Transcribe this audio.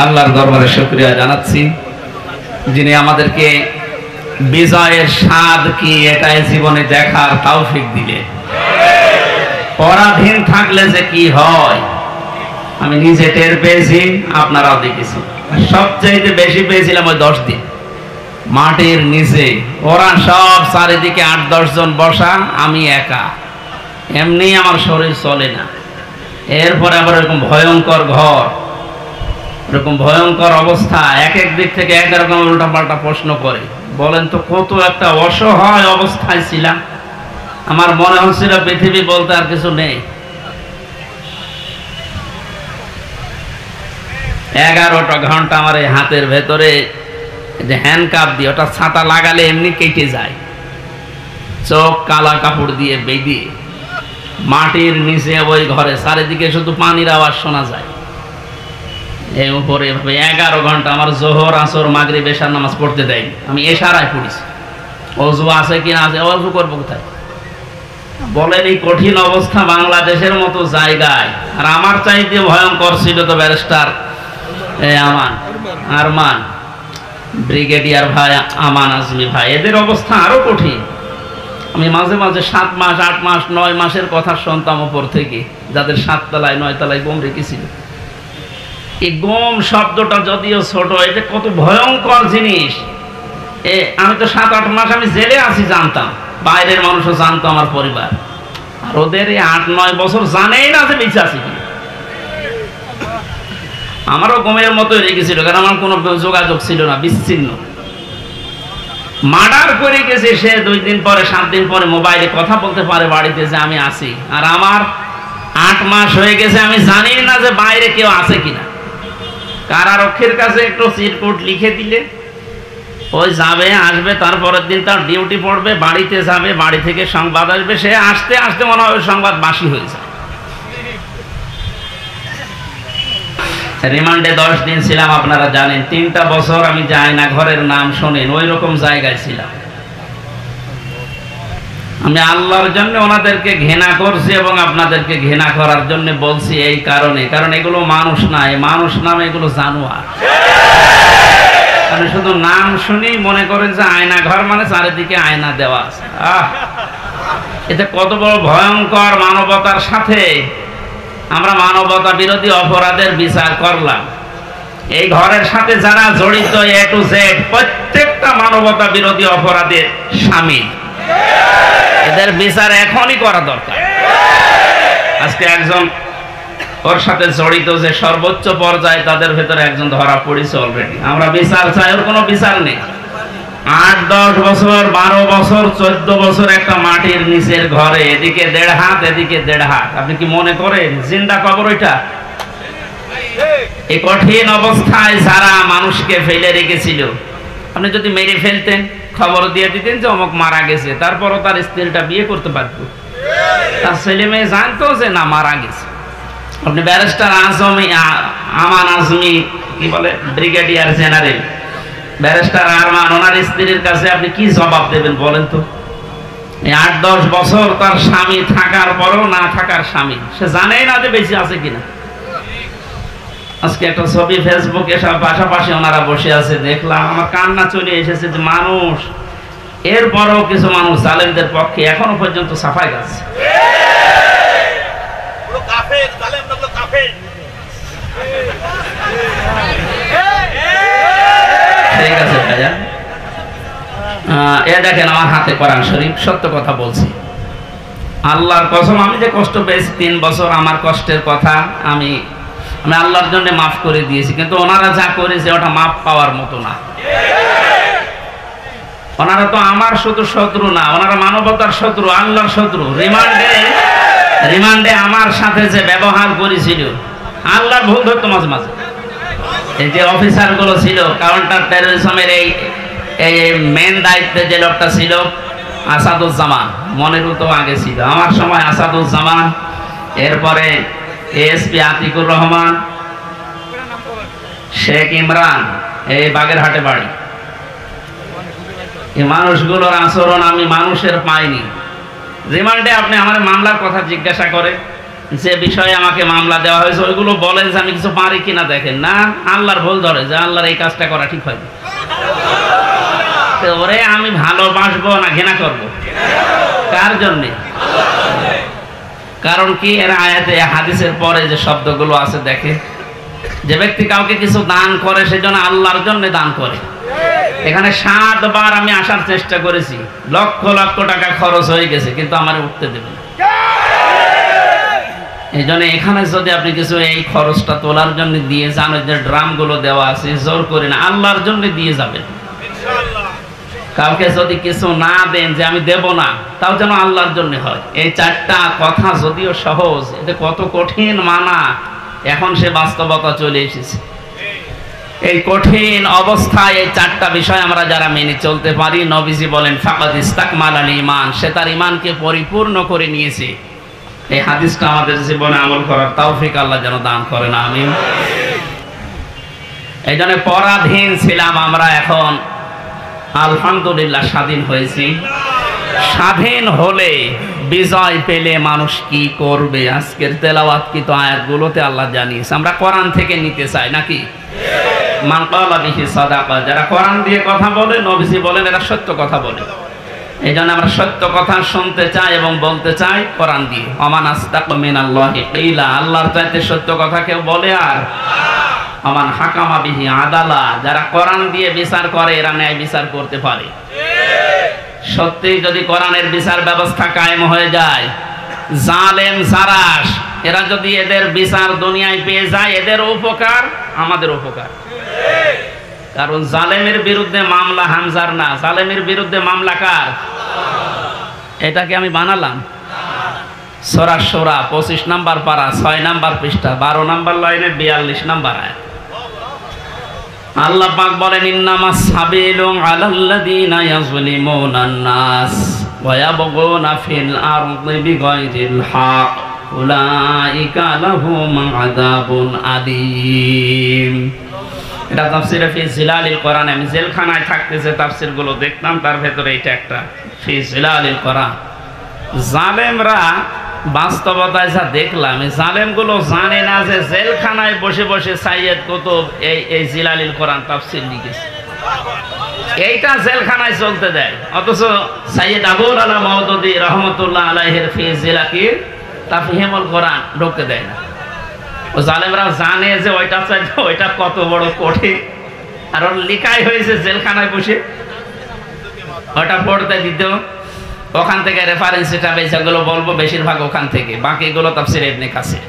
আল্লাহর দরবারে শুকরিয়া জানাচ্ছি, যিনি আমাদেরকে বিজয়ের স্বাদ কি এটাই জীবনে দেখার তৌফিক দিলেন। পরাধীন থাকলে যে কি হয় আমি নিজে টের পেয়েছি, আপনারাও দেখেছি। সবচেয়ে বেশি পেয়েছিলাম ওই 10 দিন মাটির নিচে। ওরা সব চারিদিকে 8-10 জন বসা, আমি একা। এমনি আমার শরীর চলে না। এরপরে আবার এরকম ভয়ঙ্কর ঘর, এরকম ভয়ঙ্কর অবস্থা, এক এক দিক থেকে এক রকম উল্টাপাল্টা প্রশ্ন করে। বলেন তো কত একটা অসহায় অবস্থায় ছিলাম। আমার মনে হচ্ছিল পৃথিবী বলতে আর কিছু নেই। 11টা ঘন্টা আমার এই হাতের ভেতরে যে হ্যান্ডকাপ দিয়ে, ওটা ছাতা লাগালে এমনি কেটে যায়। চোখ কালা কাপড় দিয়ে বেঁধে মাটির নিচে ওই ঘরে, চারিদিকে শুধু পানির আওয়াজ শোনা যায়। এই উপরে 11 ঘন্টা আমার জোহর, আসর, মাগরিব, এশার নামাজ পড়তে দেয়নি। আমি এশারায় পড়িছি। অজু আছে কিনা আছে, অজু করবো কোথায়? বলেন এই কঠিন অবস্থা বাংলাদেশের মতো জায়গায়। আর আমার চাইতে ভয়ঙ্কর ছিল তো ব্যারিস্টার আরমান, ব্রিগেডিয়ার ভাই আমান আজমি ভাই, এদের অবস্থা আরো কঠিন। আমি মাঝে মাঝে 7 মাস, 8 মাস, 9 মাসের কথা শুনতাম উপর থেকে, যাদের 7 তলায় 9 তলায় গম রেখেছিল। এই গম শব্দটা যদিও ছোট, এটা কত ভয়ঙ্কর জিনিস। আমি তো 7-8 মাস আমি জেলে আছি জানতাম, বাইরের মানুষও জানতো, আমার পরিবার। আর ওদের এই 8-9 বছর জানেই না যে বেঁচে আছি কি। আমারও গমের মতো রেখেছিল, কারণ আমার কোনো যোগাযোগ ছিল না, বিচ্ছিন্ন। মার্ডার করে গেছে সে 2 দিন পরে, 7 দিন পরে মোবাইলে কথা বলতে পারে বাড়িতে যে আমি আছি। আর আমার 8 মাস হয়ে গেছে, আমি জানি না যে বাইরে কেউ আছে কিনা। কারারক্ষীর কাছে একটু চিরকুট লিখে দিলে ওই যাবে, আসবে, তারপরের দিন তার ডিউটি পড়বে, বাড়িতে যাবে, বাড়ি থেকে সংবাদ আসবে, সে আসতে আসতে মনে হয় সংবাদ বাসি হয়ে যায়। রিমান্ডে 10 দিন ছিলাম, আপনারা জানেন। 3টা বছর আমি যাই না, ঘরের নাম শোনেন, ওই রকম জায়গায় ছিলাম। আমি আল্লাহর জন্য ওনাদেরকে ঘৃণা করছি এবং আপনাদেরকে ঘৃণা করার জন্য বলছি এই কারণে, কারণ এগুলো মানুষ না, মানুষ নামে এগুলো জানোয়ার। মানে শুধু নাম শুনি মনে করেন যে আয়না ঘর মানে চারিদিকে আয়না দেওয়া আছে। এতে কত বড় ভয়ঙ্কর মানবতার সাথে আমরা মানবতা বিরোধী অপরাধের বিচার করলাম। এই ঘরের সাথে যারা জড়িত A to Z প্রত্যেকটা মানবতা বিরোধী অপরাধের শামিল। এদের বিচার এখনই করা দরকার। আজকে একজন ওর সাথে জড়িত যে সর্বোচ্চ পর্যায়ে, তাদের ভেতরে একজন ধরা পড়েছে অলরেডি। আমরা বিচার চাই, ওর কোনো বিচার নেই। 8-10 বছর, 12 বছর, 14 বছর একটা মাটির নিচের ঘরে, এদিকে 1.5 হাত, এদিকে 1.5 হাত। আপনি কি মনে করেন জিন্দা কবর ওইটা? এই কঠিন অবস্থায় যারা মানুষকে ফেলে রেখেছিল, আপনি যদি মেরে ফেলতেন, খবর দিয়ে দিতেন যে অমুক মারা গেছে, তারপরও তার স্ত্রীটা বিয়ে করতে পারত, তার ছেলে মেয়ে জানতো যে না মারা গেছে। আপনি ব্যারিস্টার আমান আজমি, কি বলে, ব্রিগেডিয়ার জেনারেল ব্যারিস্টার আরমান, ওনার স্ত্রীর কাছে আপনি কি জবাব দেবেন বলেন তো? 8-10 বছর তার স্বামী থাকার পরও না থাকার স্বামী, সে জানেই না যে বেঁচে আছে কিনা। আজকে একটা ছবি ফেসবুকে সব পাশাপাশি ওনারা বসে আছে, দেখলাম, আমার কান্না চলে এসেছে যে মানুষ, এরপরও কিছু মানুষ জালেমদের পক্ষে এখনো পর্যন্ত সাফাই গাচ্ছে। ঠিক আছে ভাইয়া, দেখেন আমার হাতে কোরআন শরীফ, সত্য কথা বলছি, আল্লাহর কসম। আমি যে কষ্ট পেয়েছি 3 বছর, আমার কষ্টের কথা আমি আল্লাহর জন্য মাফ করে দিয়েছি। কিন্তু ওনারা যা করেছে ওটা মাফ পাওয়ার মতো না। ওনারা তো আমার শুধু শত্রু না, ওনারা মানবতার শত্রু, আল্লাহর শত্রু। রিমান্ডে আমার সাথে যে ব্যবহার করেছিল, আল্লাহর ভুল ধরতো মাঝে মাঝে। এই যে অফিসার গুলো ছিল, কাউন্টার টেরোরিজমের এই মেন দায়িত্বে যে লোকটা ছিল আসাদুজ্জামান, মনেরও তো আগে ছিল আমার সময়, আসাদুজ্জামান, এরপরে এসপি আতিকুর রহমান, শেখ ইমরান, এই বাগেরহাটে বাড়ি। এই মানুষগুলোর আচরণ আমি মানুষের পাইনি। রিমান্ডে আপনি আমার মামলার কথা জিজ্ঞাসা করে, যে বিষয়ে আমাকে মামলা দেওয়া হয়েছে ওইগুলো বলেন যে আমি কিছু পারি কিনা দেখেন, না আল্লাহর ভুল ধরে যে আল্লাহর এই কাজটা করা ঠিক হয়নি। তো ওরে আমি ভালোবাসবো না ঘৃণা করব? কার জন্যে? কারণ কি, এর আয়াতে হাদিসের পরে যে শব্দগুলো আছে দেখে, যে ব্যক্তি কাউকে কিছু দান করে সেজন্য আল্লাহর জন্য দান করে। এখানে 7 বার আমি আসার চেষ্টা করেছি, লক্ষ লক্ষ টাকা খরচ হয়ে গেছে, কিন্তু আমার উঠতে দেবে না। এই জন্য এখানে যদি আপনি কিছু এই খরচটা তোলার জন্য দিয়ে যান, যে ড্রামগুলো দেওয়া আছে জোর করে না, আল্লাহর জন্য দিয়ে যাবেন। কাউকে যদি কিছু না দেন যে আমি দেব না, তাও যেন আল্লাহর জন্য হয়। এই 4টা কথা যদিও সহজ, এটা কত কঠিন মানা, এখন সে বাস্তবতা চলে এসেছে। এই কঠিন অবস্থায় এই 4টা বিষয় আমরা যারা মেনে চলতে পারি, নবীজি বলেন ফাকাদ ইস্তাকমালাল ঈমান, সে তার ঈমানকে পরিপূর্ণ করে নিয়েছে। এই হাদিসটা আমাদের জীবনে আমল করার তৌফিক আল্লাহ যেন দান করেন, আমিন। এই জন্য পরাধীন ছিলাম আমরা, এখন আলহামদুলিল্লাহ স্বাধীন হয়েছি। স্বাধীন হলে বিজয় পেলে মানুষ কি করবে, আজকের তেলাওয়াতকৃত আয়াতগুলোতে আল্লাহ জানিয়েছে। আমরা কোরআন থেকে নিতে চাই নাকি? মান ক্বালা বিহি সাদাকা, যারা কোরআন দিয়ে কথা বলে, নবীজি বলেন এরা সত্য কথা বলে। এই জন্য আমরা সত্য কথা শুনতে চাই এবং বলতে চাই কোরআন দিয়ে। ওমান আসদাকু মিনাল্লাহি কিলা, আল্লাহর চাইতে সত্য কথা কেউ বলে? আর ওমান হাকামা বিহি আদালা, যারা কোরআন দিয়ে বিচার করে এরা ন্যায় বিচার করতে পারে। সত্যি যদি কোরআনের বিচার ব্যবস্থা কায়েম হয়ে যায়, জালেম জারাস এরা যদি এদের বিচার দুনিয়ায় পেয়ে যায়, এদের উপকার আমাদের উপকার। কারণ জালেমের বিরুদ্ধে মামলা হামজার না, জালেমের বিরুদ্ধে মামলা কার? এটাকে আমি বানালাম। সূরা শূরা 25 নম্বর পারা 6 নম্বর পৃষ্ঠা 12 নম্বর লাইনে 42 নম্বর আয়াত। আল্লাহ পাক বলেন ইন্নামাস সাবিলু আলাল্লাযিনা ইয়াজলিমুনান নাস ওয়া ইয়াবগুনা ফিল আরদি বিগাইরিল হক উলাইকা লাহুম আযাবুন আলীম। এটা তাফসীরে ফি জিলালিল কোরআন। আমি জেলখানায় থাকতে যে তাফসীরগুলো দেখতাম তার ভেতরে এটা একটা, ফি জিলালিল কোরআন। জালেমরা বাস্তবতায় যা দেখলাম, এই জালেমগুলো জানে না যে জেলখানায় বসে বসে সাইয়েদ কুতুব এই জিলালিল কোরআন তাফসীর লিখেছে। এইটা জেলখানায় চলতে দেয়, অথচ সাইয়েদ আবুল আলা মাওদুদী রহমতুল্লাহ আলাইহির ফি জিলাকির তাফহিমুল কোরআন ঢুকতে দেয় না। ও জালেমরা জানে যে ওইটা চাইতে ওইটা কত বড় কঠিন, আর ওর লিখাই হয়েছে জেলখানায় বসে ওটা পড়তে দিত। ওখান থেকে রেফারেন্স হিসাবে যেগুলো বলবো বেশিরভাগ ওখান থেকে, বাকিগুলো তাফসীর ইবনে কাসির।